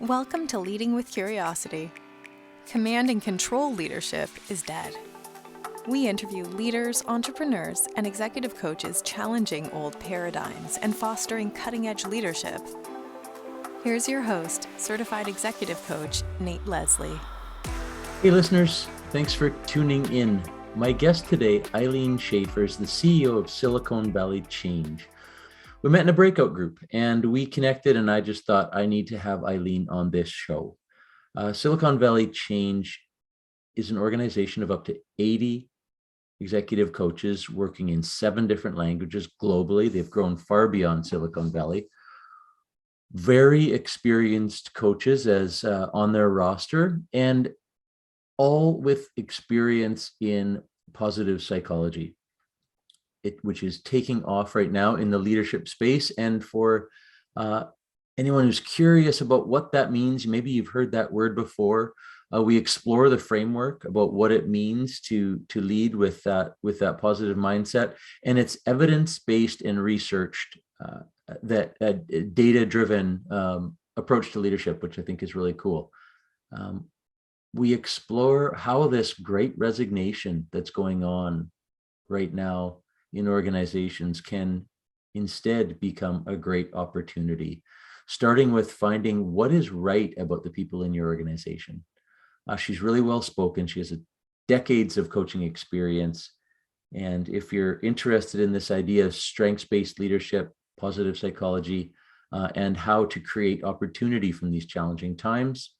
Welcome to Leading with Curiosity. Command and control leadership is dead. We interview leaders, entrepreneurs, and executive coaches challenging old paradigms and fostering cutting-edge leadership. Here's your host, certified executive coach, Nate Leslie. Hey listeners, thanks for tuning in. My guest today, Ilene Schaffer, is the CEO of Silicon Valley Change. We met in a breakout group and we connected, and I just thought I need to have Ilene on this show. Silicon Valley Change is an organization of up to 80 executive coaches working in 7 different languages globally. They've grown far beyond Silicon Valley. Very experienced coaches as on their roster, and all with experience in positive psychology, which is taking off right now in the leadership space. And for anyone who's curious about what that means, maybe you've heard that word before, we explore the framework about what it means to lead with that positive mindset. And it's evidence-based and researched, that data-driven approach to leadership, which I think is really cool. We explore how this great resignation that's going on right now in organizations can instead become a great opportunity, starting with finding what is right about the people in your organization. She's really well spoken. She has decades of coaching experience. And if you're interested in this idea of strengths-based leadership, positive psychology, and how to create opportunity from these challenging times,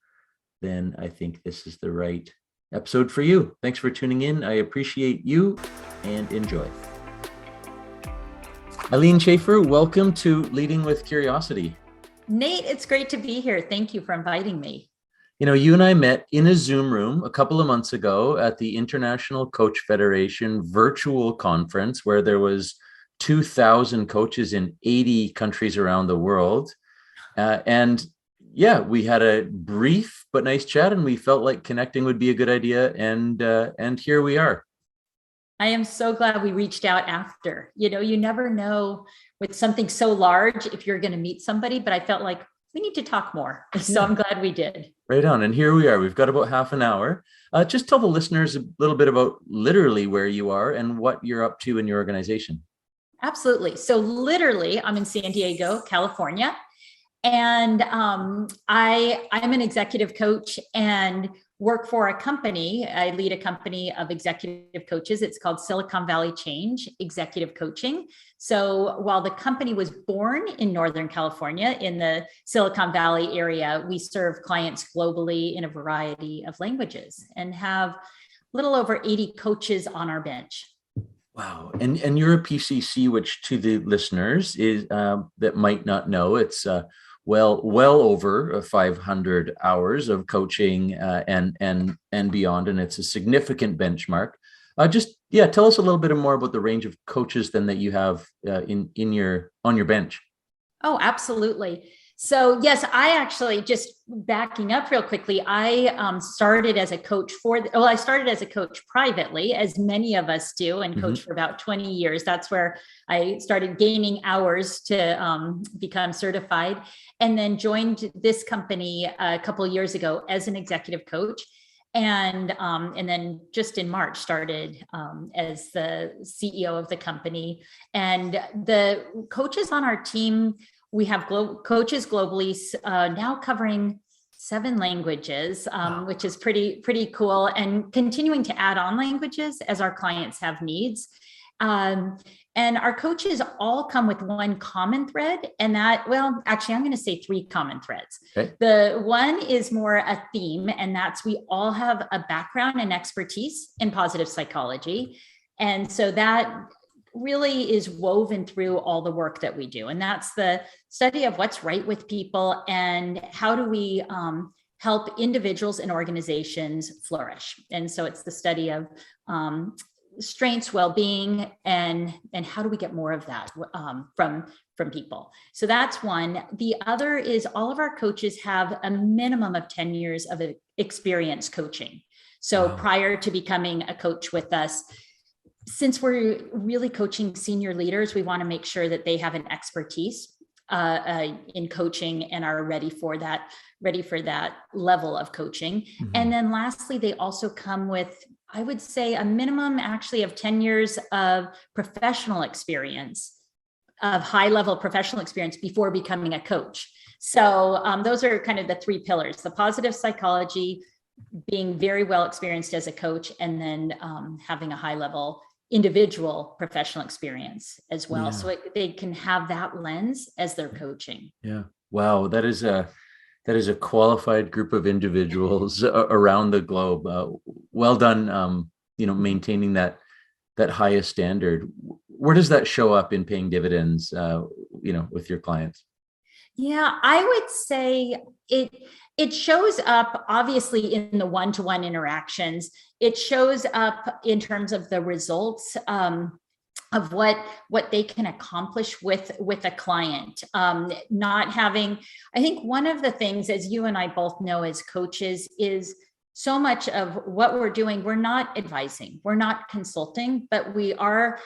then I think this is the right episode for you. Thanks for tuning in. I appreciate you, and enjoy. Ilene Schaffer, welcome to Leading with Curiosity. Nate, it's great to be here. Thank you for inviting me. You know, you and I met in a Zoom room a couple of months ago at the International Coach Federation virtual conference, where there was 2,000 coaches in 80 countries around the world. And yeah, we had a brief but nice chat, and we felt like connecting would be a good idea. And here we are. I am so glad we reached out after. You know, you never know with something so large if you're going to meet somebody, but I felt like we need to talk more. So I'm glad we did. Right on. And here we are. We've got about half an hour. Just tell the listeners a little bit about literally where you are and what you're up to in your organization. Absolutely. So literally, I'm in San Diego, California. And I'm an executive coach and work for a company. I lead a company of executive coaches. It's called Silicon Valley Change Executive Coaching. So while the company was born in Northern California in the Silicon Valley area, we serve clients globally in a variety of languages and have a little over 80 coaches on our bench. Wow. And you're a PCC, which to the listeners is that might not know, it's well over 500 hours of coaching and beyond, and it's a significant benchmark. Tell us a little bit more about the range of coaches then that you have on your bench. Oh, absolutely. So yes, I actually, just backing up real quickly, I started as a coach I started as a coach privately, as many of us do, and coached for about 20 years. That's where I started gaining hours to become certified, and then joined this company a couple of years ago as an executive coach. And then just in March started as the CEO of the company. And the coaches on our team, we have coaches globally now covering 7 languages, which is pretty cool, and continuing to add on languages as our clients have needs. And our coaches all come with one common thread, and actually I'm going to say 3 common threads. Okay. The one is more a theme, and that's we all have a background and expertise in positive psychology. And so that really is woven through all the work that we do. And that's the study of what's right with people and how do we help individuals and organizations flourish. And so it's the study of strengths, well-being, and how do we get more of that from people. So that's one. The other is all of our coaches have a minimum of 10 years of experience coaching. So prior to becoming a coach with us, since we're really coaching senior leaders, we want to make sure that they have an expertise in coaching and are ready for that level of coaching. And then lastly, they also come with, I would say, a minimum actually of 10 years of professional experience, of high level professional experience before becoming a coach. So those are kind of the three pillars: the positive psychology, being very well experienced as a coach, and then having a high level individual professional experience as well. So they can have that lens as they're coaching. Yeah. Wow. That is a qualified group of individuals around the globe. Well done. Maintaining that highest standard. Where does that show up in paying dividends, with your clients? Yeah, I would say it shows up obviously in the one-to-one interactions. It shows up in terms of the results of what they can accomplish with a client. Not having, I think one of the things, as you and I both know as coaches, is so much of what we're doing, we're not advising, we're not consulting, but we are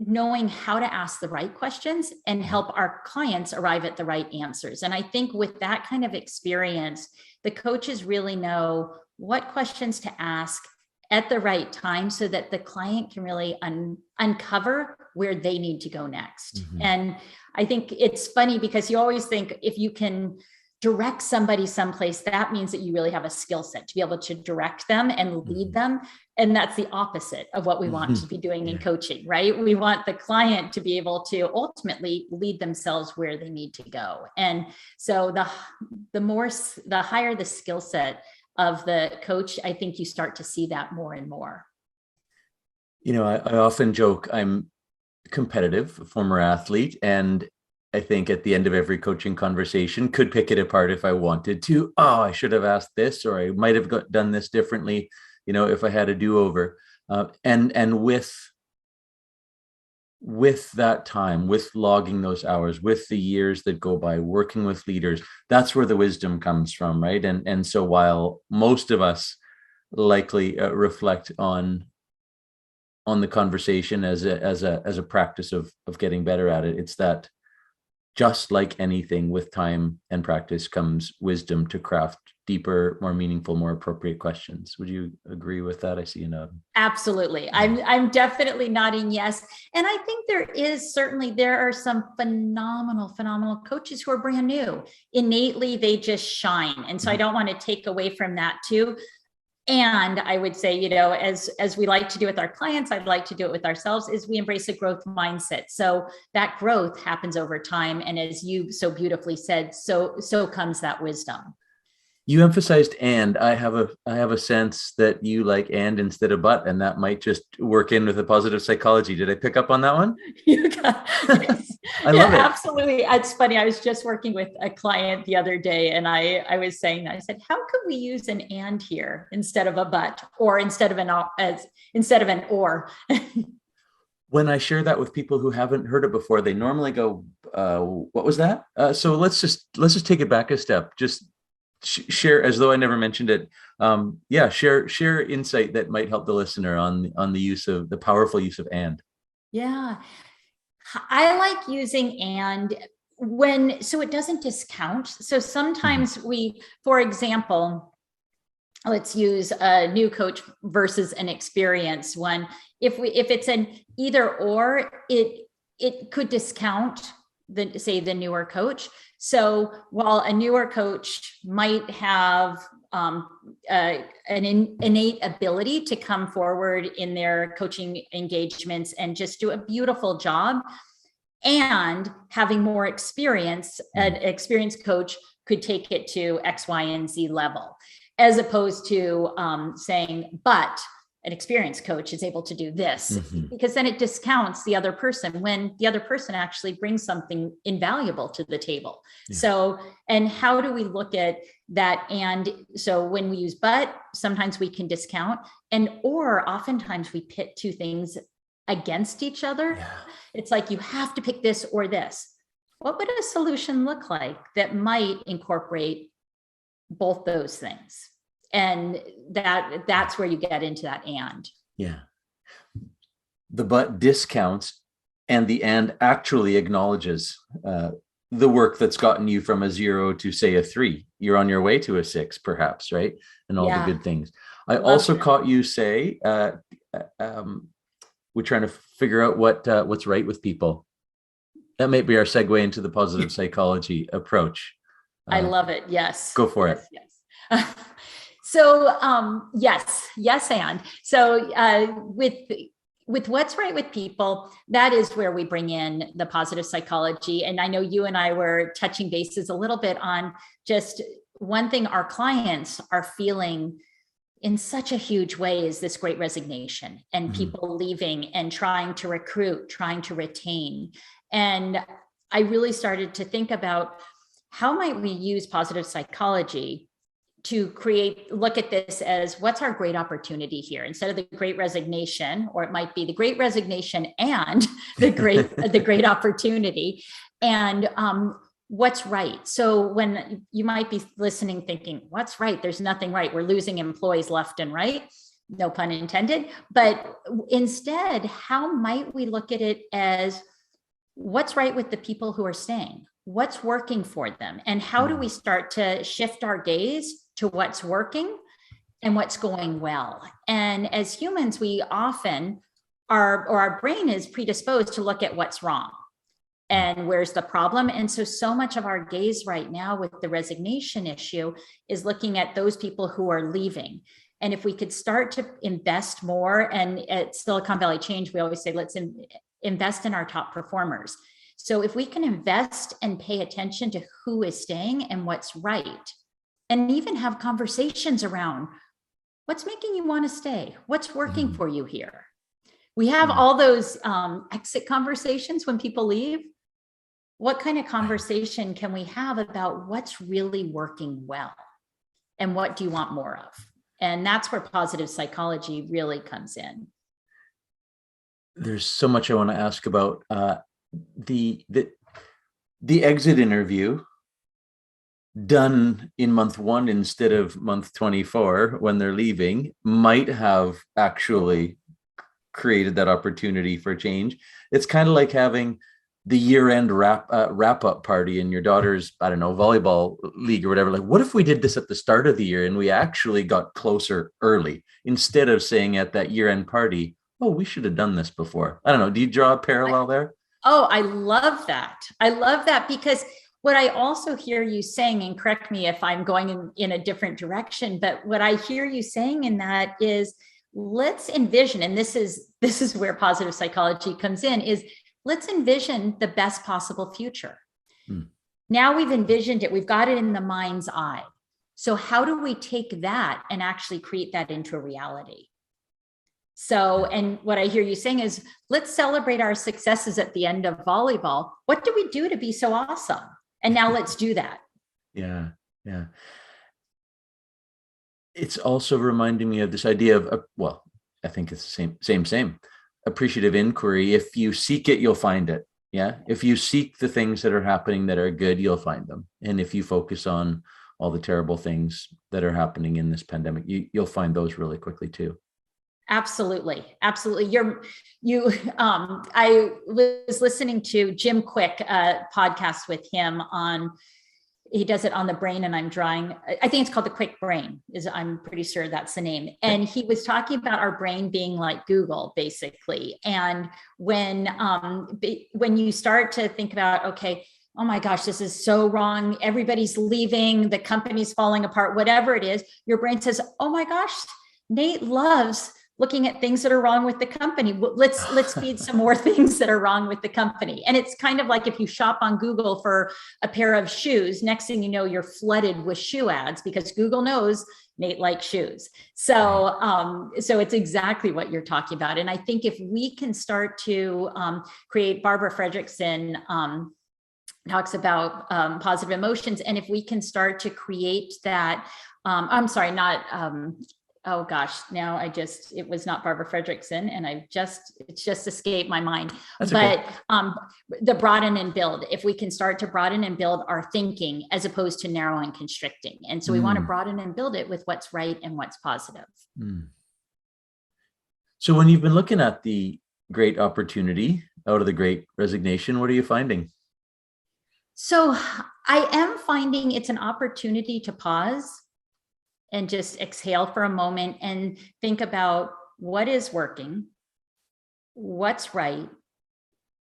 knowing how to ask the right questions and help our clients arrive at the right answers. And I think with that kind of experience, the coaches really know what questions to ask at the right time so that the client can really uncover where they need to go next. And I think it's funny because you always think if you can direct somebody someplace, that means that you really have a skill set to be able to direct them and lead them. And that's the opposite of what we want to be doing in coaching, right? We want the client to be able to ultimately lead themselves where they need to go. And so the higher the skill set of the coach, I think you start to see that more and more. I often joke I'm competitive, a former athlete, and I think at the end of every coaching conversation could pick it apart if I wanted to. Oh, I should have asked this, or I might have done this differently, if I had a do-over. And with that time, with logging those hours, with the years that go by, working with leaders, that's where the wisdom comes from, right? And so while most of us likely reflect on the conversation as a practice of getting better at it, it's that just like anything, with time and practice comes wisdom to craft deeper, more meaningful, more appropriate questions. Would you agree with that? I see you nod. Absolutely. I'm definitely nodding yes. And I think there are some phenomenal coaches who are brand new. Innately, they just shine. And so I don't want to take away from that too. And I would say, as we like to do with our clients, I'd like to do it with ourselves, is we embrace a growth mindset. So that growth happens over time. And as you so beautifully said, so comes that wisdom. You emphasized and. I have a sense that you like and instead of but, and that might just work in with the positive psychology. Did I pick up on that one? You got I love it. Absolutely. It's funny. I was just working with a client the other day, and I was saying that. I said, how could we use an and here instead of a but, or instead of an or? When I share that with people who haven't heard it before, they normally go, what was that? So let's just take it back a step. Just share, as though I never mentioned it. Share insight that might help the listener on the powerful use of and. Yeah, I like using and so it doesn't discount. So sometimes for example, let's use a new coach versus an experienced one. If it's an either or, it could discount the newer coach. So while a newer coach might have an innate ability to come forward in their coaching engagements and just do a beautiful job, and having more experience, an experienced coach could take it to X, Y, and Z level, as opposed to saying, but an experienced coach is able to do this, because then it discounts the other person when the other person actually brings something invaluable to the table. Yeah. So, and how do we look at that? And so when we use but, sometimes we can discount, or oftentimes we pit two things against each other. Yeah. It's like, you have to pick this or this. What would a solution look like that might incorporate both those things? And that's where you get into that and. Yeah. The but discounts, and the and actually acknowledges the work that's gotten you from a 0 to say a 3. You're on your way to a 6, perhaps, right? And all the Yeah. good things. I Love also that. caught you say, we're trying to figure out what's right with people. That might be our segue into the positive psychology approach. I love it. Yes. Go for yes, it. Yes. So, yes. And so, with what's right with people, that is where we bring in the positive psychology. And I know you and I were touching bases a little bit on just one thing our clients are feeling in such a huge way is this great resignation and people leaving and trying to recruit, trying to retain. And I really started to think about how might we use positive psychology to look at this as what's our great opportunity here instead of the great resignation, or it might be the great resignation and the great opportunity. And what's right. So when you might be listening, thinking, what's right? There's nothing right. We're losing employees left and right. No pun intended. But instead, how might we look at it as what's right with the people who are staying? What's working for them? And how do we start to shift our gaze to what's working and what's going well? And as humans, we often our brain is predisposed to look at what's wrong and where's the problem. And so much of our gaze right now with the resignation issue is looking at those people who are leaving. And if we could start to invest more, and at Silicon Valley Change, we always say, let's invest in our top performers. So if we can invest and pay attention to who is staying and what's right, and even have conversations around what's making you want to stay, what's working for you here. We have all those exit conversations when people leave. What kind of conversation can we have about what's really working well? And what do you want more of? And that's where positive psychology really comes in. There's so much I want to ask about. The exit interview done in month 1 instead of month 24 when they're leaving might have actually created that opportunity for change. It's kind of like having the year-end wrap up party in your daughter's, I don't know, volleyball league or whatever. Like, what if we did this at the start of the year and we actually got closer early instead of saying at that year-end party, oh, we should have done this before. I don't know. Do you draw a parallel there? Oh, I love that. I love that, because what I also hear you saying, and correct me if I'm going in a different direction, but what I hear you saying in that is, let's envision, and this is where positive psychology comes in, is let's envision the best possible future. Now we've envisioned it, we've got it in the mind's eye. So how do we take that and actually create that into a reality? So, and what I hear you saying is, let's celebrate our successes at the end of volleyball. What do we do to be so awesome? And now let's do that. Yeah. It's also reminding me of this idea of, well, I think it's the same. Appreciative inquiry. If you seek it, you'll find it. Yeah. If you seek the things that are happening that are good, you'll find them. And if you focus on all the terrible things that are happening in this pandemic, you'll find those really quickly too. Absolutely. I was listening to Jim Quick, podcast with him he does it on the brain, and I think it's called the Quick Brain, I'm pretty sure that's the name. And he was talking about our brain being like Google, basically. And when you start to think about, okay, oh my gosh, this is so wrong, everybody's leaving, the company's falling apart, whatever it is, your brain says, oh my gosh, Nate loves looking at things that are wrong with the company. Let's feed some more things that are wrong with the company. And it's kind of like if you shop on Google for a pair of shoes, next thing you know, you're flooded with shoe ads because Google knows Nate likes shoes. So it's exactly what you're talking about. And I think if we can start to create, Barbara Fredrickson talks about positive emotions. And if we can start to create that, oh gosh, now it was not Barbara Fredrickson, and it's just escaped my mind. That's okay. But the broaden and build, if we can start to broaden and build our thinking as opposed to narrow and constricting. And so we want to broaden and build it with what's right and what's positive. So when you've been looking at the great opportunity out of the Great Resignation, what are you finding? So I am finding it's an opportunity to pause and just exhale for a moment and think about what is working, what's right.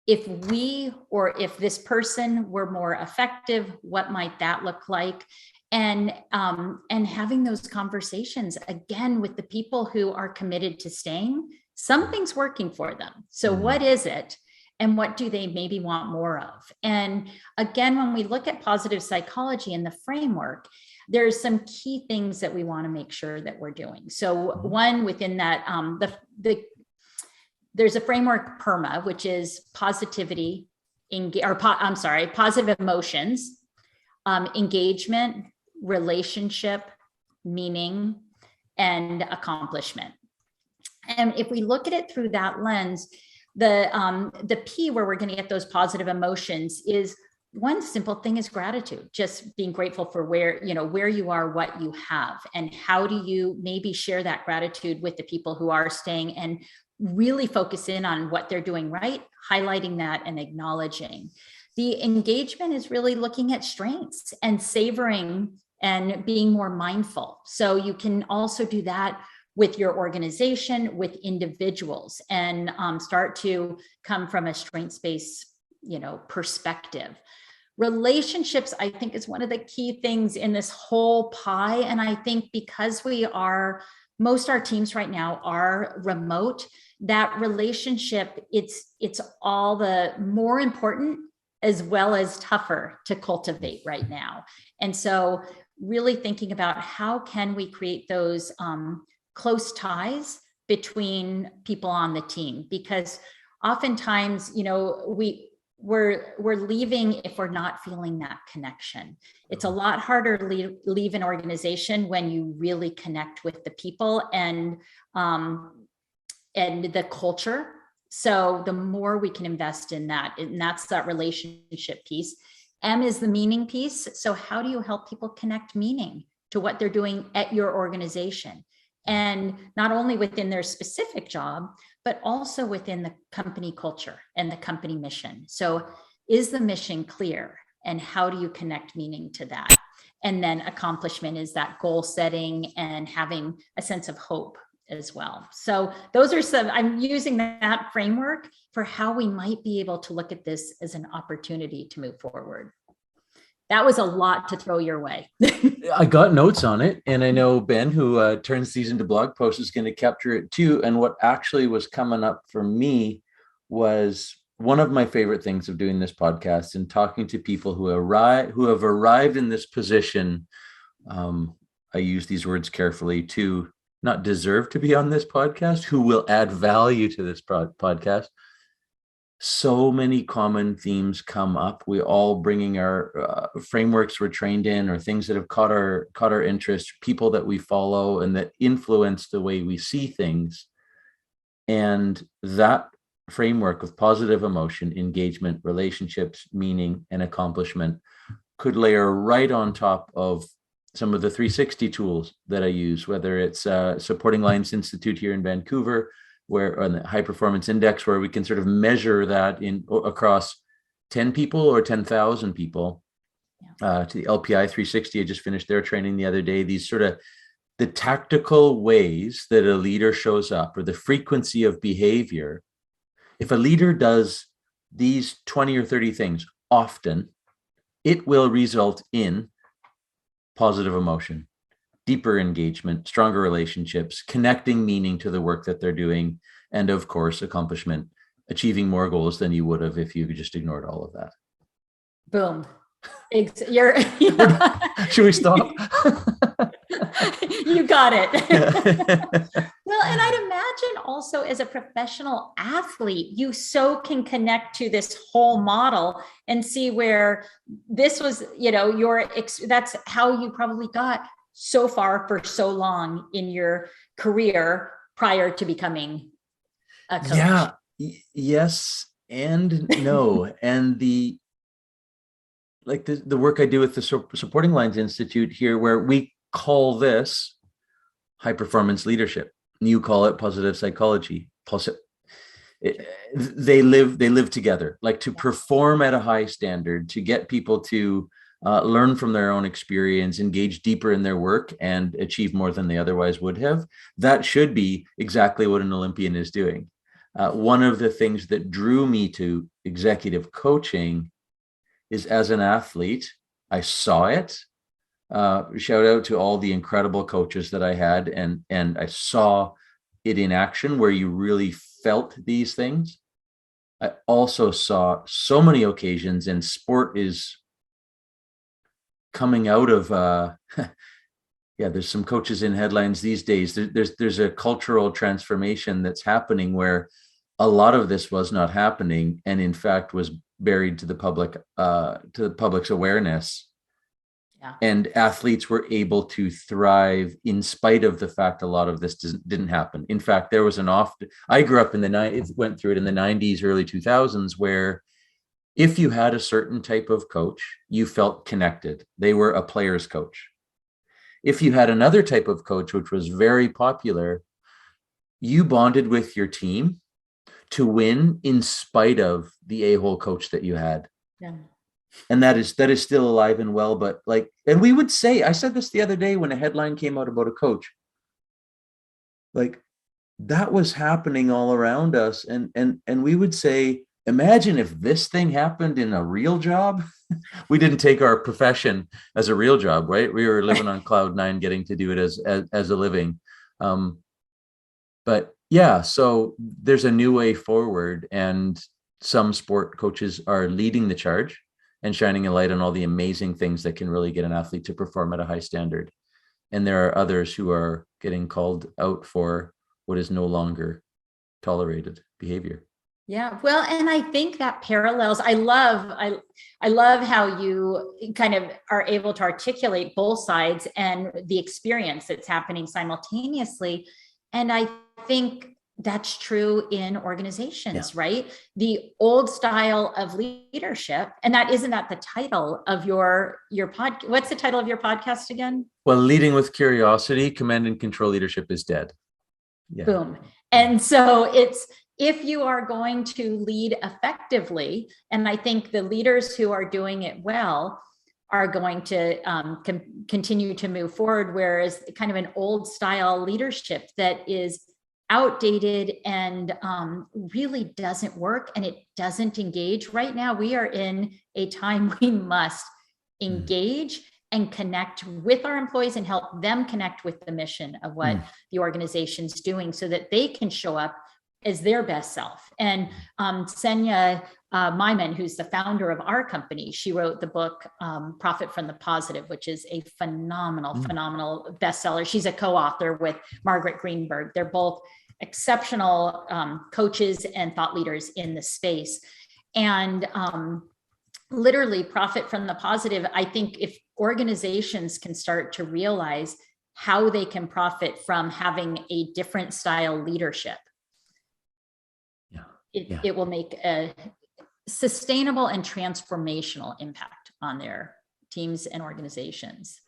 If we, or if this person were more effective, what might that look like? And having those conversations again with the people who are committed to staying. Something's working for them. So what is it? And what do they maybe want more of? And again, when we look at positive psychology and the framework, there's some key things that we want to make sure that we're doing. So one within that, there's a framework, PERMA, which is positivity, positive emotions, engagement, relationship, meaning, and accomplishment. And if we look at it through that lens, the P, where we're going to get those positive emotions, is one simple thing is gratitude. Just being grateful for where you are, what you have, and how do you maybe share that gratitude with the people who are staying, and really focus in on what they're doing right, highlighting that and acknowledging. The engagement is really looking at strengths and savoring and being more mindful. So you can also do that with your organization, with individuals, and start to come from a strengths-based, perspective. Relationships, I think, is one of the key things in this whole pie. And I think because most our teams right now are remote, that relationship, it's all the more important as well as tougher to cultivate right now. And so really thinking about how can we create those close ties between people on the team, because oftentimes, we're leaving if we're not feeling that connection. It's a lot harder to leave an organization when you really connect with the people and the culture. So the more we can invest in that, and that's that relationship piece. M is the meaning piece. So how do you help people connect meaning to what they're doing at your organization? And not only within their specific job, but also within the company culture and the company mission. So is the mission clear? And how do you connect meaning to that? And then accomplishment is that goal setting and having a sense of hope as well. So those are I'm using that framework for how we might be able to look at this as an opportunity to move forward. That was a lot to throw your way. I got notes on it, and I know Ben, who turns these into blog posts, is going to capture it too. And what actually was coming up for me was one of my favorite things of doing this podcast and talking to people who have arrived in this position. I use these words carefully, to not deserve to be on this podcast, who will add value to this podcast. So many common themes come up. We all bringing our frameworks we're trained in, or things that have caught our interest, people that we follow and that influence the way we see things. And that framework of positive emotion, engagement, relationships, meaning, and accomplishment could layer right on top of some of the 360 tools that I use, whether it's Supporting Lines Institute here in Vancouver, where on the high performance index, where we can sort of measure that across 10 people or 10,000 people, to the LPI 360. I just finished their training the other day. These sort of the tactical ways that a leader shows up, or the frequency of behavior. If a leader does these 20 or 30 things often, it will result in positive emotion, deeper engagement, stronger relationships, connecting meaning to the work that they're doing, and of course, accomplishment, achieving more goals than you would have if you just ignored all of that. Boom. Should we stop? You got it. Well, and I'd imagine also as a professional athlete, you so can connect to this whole model and see where this was, that's how you probably got so far for so long in your career prior to becoming a coach. Yeah. Yes and no. And the work I do with the Supporting Lines Institute here, where we call this high performance leadership. You call it positive psychology. they live together, like to perform at a high standard, to get people to learn from their own experience, engage deeper in their work, and achieve more than they otherwise would have. That should be exactly what an Olympian is doing. One of the things that drew me to executive coaching is, as an athlete, I saw it. Shout out to all the incredible coaches that I had, and I saw it in action where you really felt these things. I also saw so many occasions, and sport is coming out of yeah, there's some coaches in headlines these days. There's a cultural transformation that's happening where a lot of this was not happening, and in fact was buried to the public's awareness. Yeah. And athletes were able to thrive in spite of the fact a lot of this didn't happen. In fact, there was I grew up in the 90s, went through it in the 90s, early 2000s, where if you had a certain type of coach, you felt connected. They were a player's coach. If you had another type of coach, which was very popular, you bonded with your team to win in spite of the a-hole coach that you had. Yeah. And that is still alive and well. But and we would say, I said this the other day when a headline came out about a coach, that was happening all around us. And we would say, imagine if this thing happened in a real job. We didn't take our profession as a real job, right? We were living on cloud nine, getting to do it as a living. But yeah, so there's a new way forward, and some sport coaches are leading the charge and shining a light on all the amazing things that can really get an athlete to perform at a high standard. And there are others who are getting called out for what is no longer tolerated behavior. Yeah, well, and I think that parallels. I love how you kind of are able to articulate both sides and the experience that's happening simultaneously. And I think that's true in organizations, right? The old style of leadership, and isn't that the title of your pod? What's the title of your podcast again? Well, Leading with Curiosity, Command and Control Leadership is Dead. Yeah. Boom. And so it's, if you are going to lead effectively, and I think the leaders who are doing it well are going to continue to move forward, whereas kind of an old style leadership that is outdated and really doesn't work and it doesn't engage. Right now, we are in a time we must engage and connect with our employees and help them connect with the mission of what the organization's doing so that they can show up as their best self. And Senya Myman, who's the founder of our company, she wrote the book, Profit from the Positive, which is a phenomenal bestseller. She's a co-author with Margaret Greenberg. They're both exceptional coaches and thought leaders in the space. And literally, Profit from the Positive, I think if organizations can start to realize how they can profit from having a different style leadership, it will make a sustainable and transformational impact on their teams and organizations.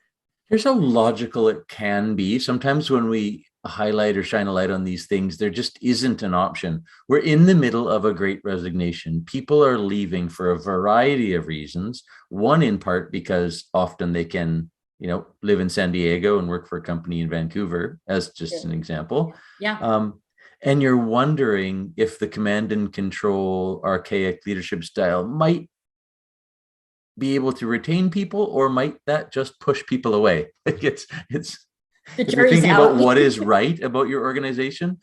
Here's how logical it can be. Sometimes when we highlight or shine a light on these things, there just isn't an option. We're in the middle of a great resignation. People are leaving for a variety of reasons. One, in part, because often they can, live in San Diego and work for a company in Vancouver, as just an example. Yeah. And you're wondering if the command and control archaic leadership style might be able to retain people, or might that just push people away? It's if you're thinking about what is right about your organization,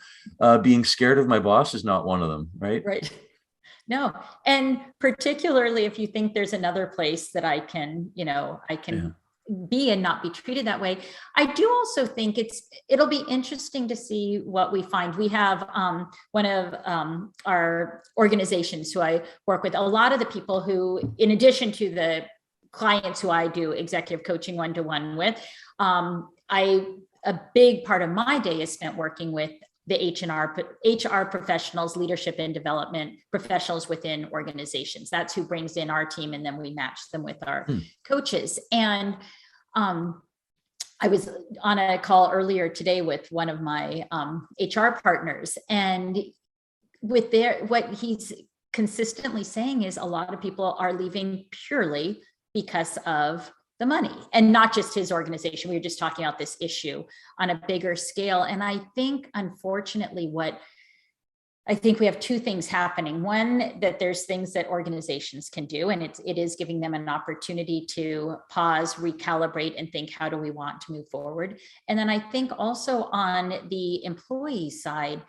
being scared of my boss is not one of them, right? Right. No. And particularly if you think there's another place that I can be and not be treated that way. I do also think it'll be interesting to see what we find. We have one of our organizations who I work with, a lot of the people who, in addition to the clients who I do executive coaching one-to-one with, a big part of my day is spent working with the HR professionals, leadership and development professionals within organizations. That's who brings in our team, and then we match them with our coaches. And I was on a call earlier today with one of my HR partners, and what he's consistently saying is a lot of people are leaving purely because of the money, and not just his organization. We were just talking about this issue on a bigger scale. And I think, unfortunately, I think we have two things happening. One, that there's things that organizations can do, and it is giving them an opportunity to pause, recalibrate, and think, how do we want to move forward? And then I think also on the employee side,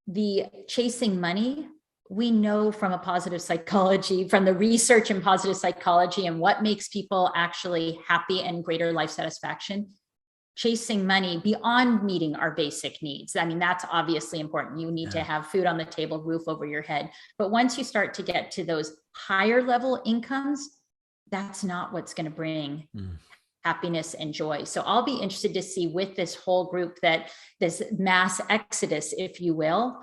the chasing money, we know from a positive psychology, from the research in positive psychology and what makes people actually happy and greater life satisfaction, chasing money beyond meeting our basic needs. I mean, that's obviously important. You need to have food on the table, roof over your head. But once you start to get to those higher level incomes, that's not what's going to bring happiness and joy. So I'll be interested to see with this whole group, that this mass exodus, if you will,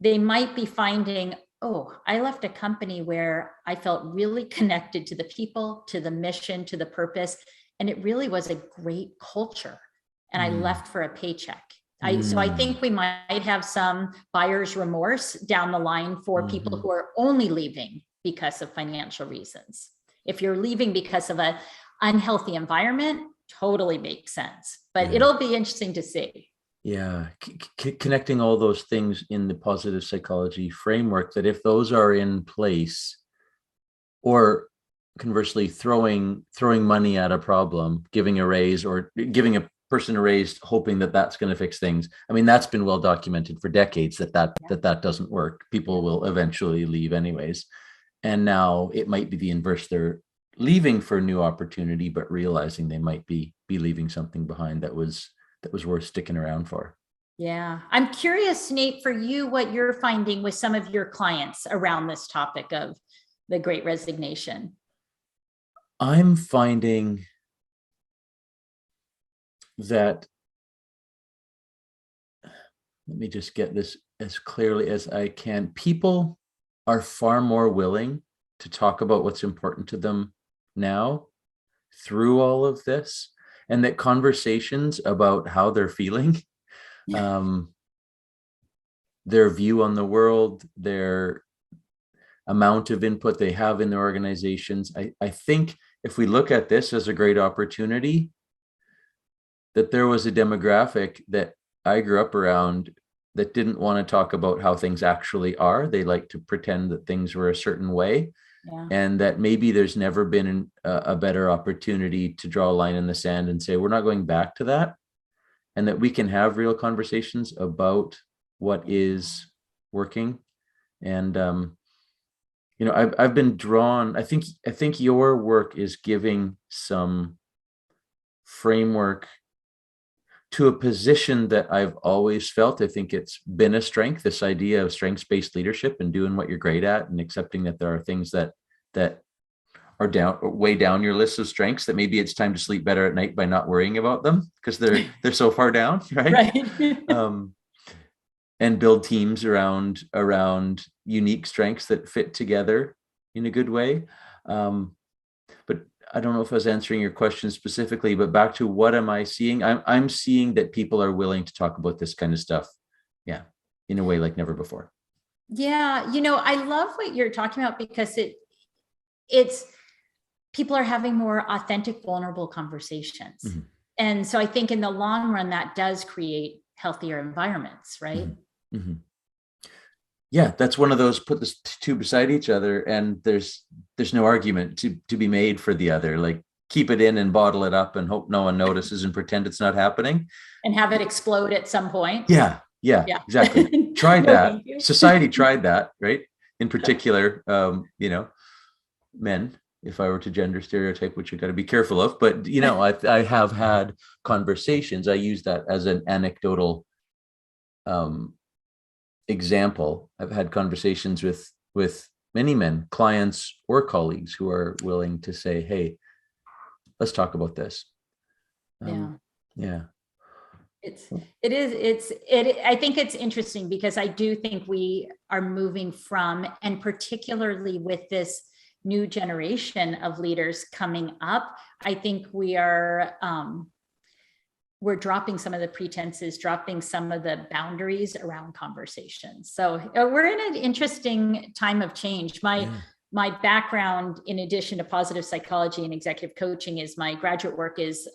they might be finding, oh, I left a company where I felt really connected to the people, to the mission, to the purpose. And it really was a great culture. And I left for a paycheck. So I think we might have some buyer's remorse down the line for people who are only leaving because of financial reasons. If you're leaving because of an unhealthy environment, totally makes sense. But it'll be interesting to see. Yeah, connecting all those things in the positive psychology framework, that if those are in place, or conversely throwing money at a problem, giving a raise, or giving a person a raise, hoping that that's going to fix things. I mean, that's been well documented for decades that doesn't work. People will eventually leave anyways. And now it might be the inverse. They're leaving for a new opportunity, but realizing they might be leaving something behind that was worth sticking around for. Yeah. I'm curious, Nate, for you, what you're finding with some of your clients around this topic of the Great Resignation. I'm finding that, let me just get this as clearly as I can. People are far more willing to talk about what's important to them now through all of this, and that conversations about how they're feeling, their view on the world, their amount of input they have in their organizations. I think if we look at this as a great opportunity, that there was a demographic that I grew up around that didn't want to talk about how things actually are. They like to pretend that things were a certain way. Yeah. And that maybe there's never been a better opportunity to draw a line in the sand and say, we're not going back to that. And that we can have real conversations about what is working. And, I've been drawn, I think your work is giving some framework to a position that I've always felt. I think it's been a strength, this idea of strengths-based leadership and doing what you're great at, and accepting that there are things that are way down your list of strengths, that maybe it's time to sleep better at night by not worrying about them because they're so far down, right? And build teams around unique strengths that fit together in a good way. But I don't know if I was answering your question specifically, but back to what am I seeing? I'm seeing that people are willing to talk about this kind of stuff. Yeah. In a way like never before. Yeah. I love what you're talking about, because it's people are having more authentic, vulnerable conversations. Mm-hmm. And so I think in the long run, that does create healthier environments, right? Mm-hmm. Mm-hmm. Yeah, that's one of those, put the two beside each other and there's no argument to be made for the other. Like, keep it in and bottle it up and hope no one notices and pretend it's not happening. And have it explode at some point. Yeah, exactly. Tried that. Society tried that, right? In particular, men, if I were to gender stereotype, which you got to be careful of, but I have had conversations. I use that as an anecdotal example. I've had conversations with many men, clients or colleagues, who are willing to say, hey, let's talk about this. Yeah. I think it's interesting, because I do think we are moving from, and particularly with this new generation of leaders coming up, I think we're we're dropping some of the pretenses, dropping some of the boundaries around conversations. So we're in an interesting time of change. My background, in addition to positive psychology and executive coaching, is my graduate work is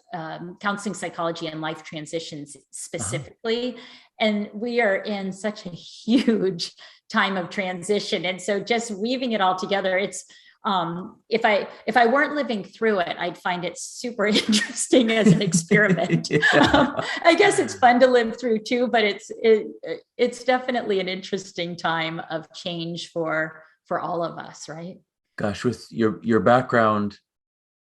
counseling psychology and life transitions specifically. And we are in such a huge time of transition. And so just weaving it all together, it's if I weren't living through it, I'd find it super interesting as an experiment. I guess it's fun to live through too, but it's definitely an interesting time of change for all of us, right? Gosh, with your background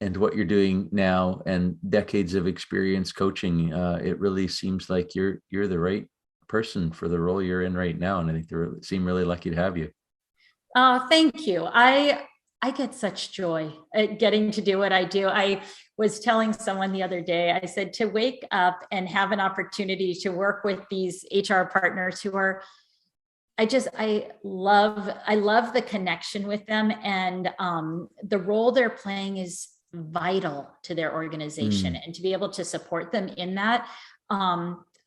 and what you're doing now and decades of experience coaching, it really seems like you're the right person for the role you're in right now. And I think they seem really lucky to have you. Thank you. I get such joy at getting to do what I do. I was telling someone the other day, I said, to wake up and have an opportunity to work with these HR partners who are, I love the connection with them, and the role they're playing is vital to their organization, and to be able to support them in that,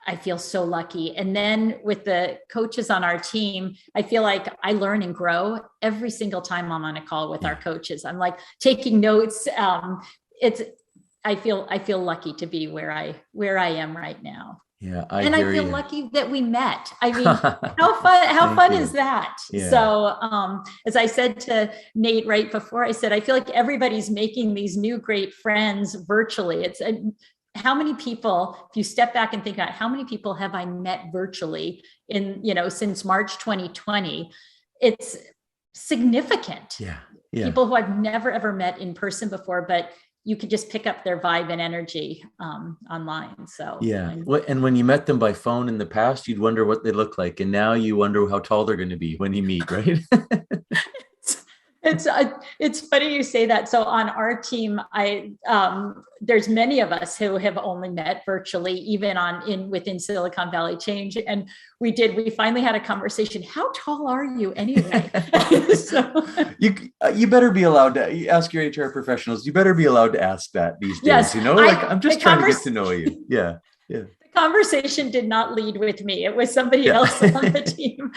I feel so lucky. And then with the coaches on our team, I feel like I learn and grow every single time I'm on a call with our coaches. I'm like taking notes. I feel lucky to be where I am right now. Yeah, I feel lucky that we met. I mean, how fun is that? Yeah. So, as I said to Nate right before, I said, I feel like everybody's making these new great friends virtually. How many people, if you step back and think about how many people have I met virtually since March 2020, it's significant. Yeah. People who I've never, ever met in person before, but you could just pick up their vibe and energy online. So and when you met them by phone in the past, you'd wonder what they look like, and now you wonder how tall they're going to be when you meet, right? It's funny you say that. So on our team, there's many of us who have only met virtually, even within Silicon Valley Change. And we finally had a conversation. How tall are you anyway? So, you better be allowed to ask your HR professionals. You better be allowed to ask that these days. Yes, I'm just trying to get to know you. Yeah. Yeah. Conversation did not lead with me. It was somebody else on the team.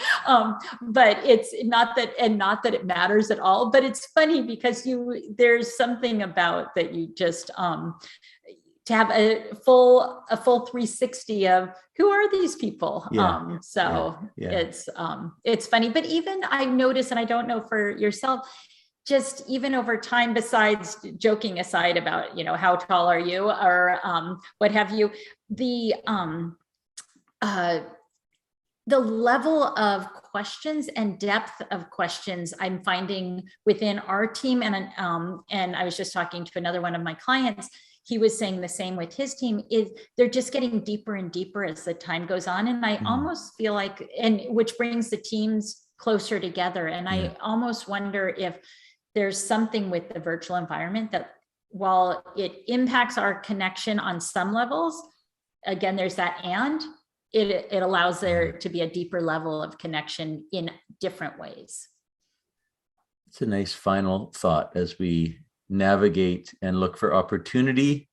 But it's not that it matters at all, but it's funny because there's something about that you just, to have a full 360 of who are these people. It's funny, but even I notice, and I don't know for yourself, just even over time, besides joking aside about, how tall are you or what have you, the level of questions and depth of questions I'm finding within our team. And I was just talking to another one of my clients. He was saying the same with his team, is they're just getting deeper and deeper as the time goes on. And I almost feel like, which brings the teams closer together. And I almost wonder if there's something with the virtual environment that, while it impacts our connection on some levels, again, there's that, and it allows there to be a deeper level of connection in different ways. It's a nice final thought as we navigate and look for opportunity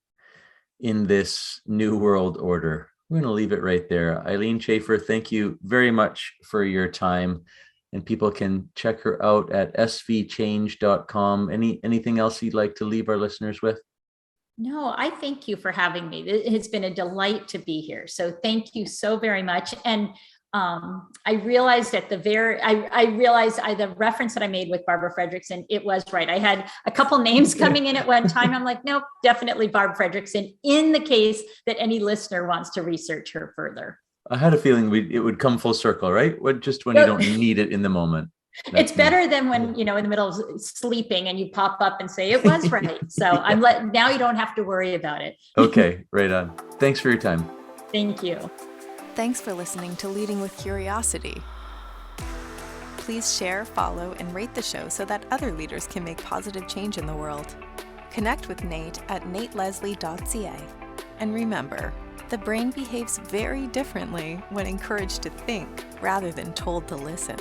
in this new world order. We're going to leave it right there. Ilene Schaffer, thank you very much for your time. And people can check her out at svchange.com. Anything else you'd like to leave our listeners with? No, I thank you for having me. It has been a delight to be here. So thank you so very much. And I realized the reference that I made with Barbara Fredrickson, it was right. I had a couple names coming in at one time. I'm like, nope, definitely Barb Fredrickson, in the case that any listener wants to research her further. I had a feeling it would come full circle, right? Just when you don't need it in the moment. It's better than when, in the middle of sleeping and you pop up and say it was right. So now you don't have to worry about it. Okay, right on. Thanks for your time. Thank you. Thanks for listening to Leading with Curiosity. Please share, follow, and rate the show so that other leaders can make positive change in the world. Connect with Nate at nateleslie.ca. And remember, the brain behaves very differently when encouraged to think rather than told to listen.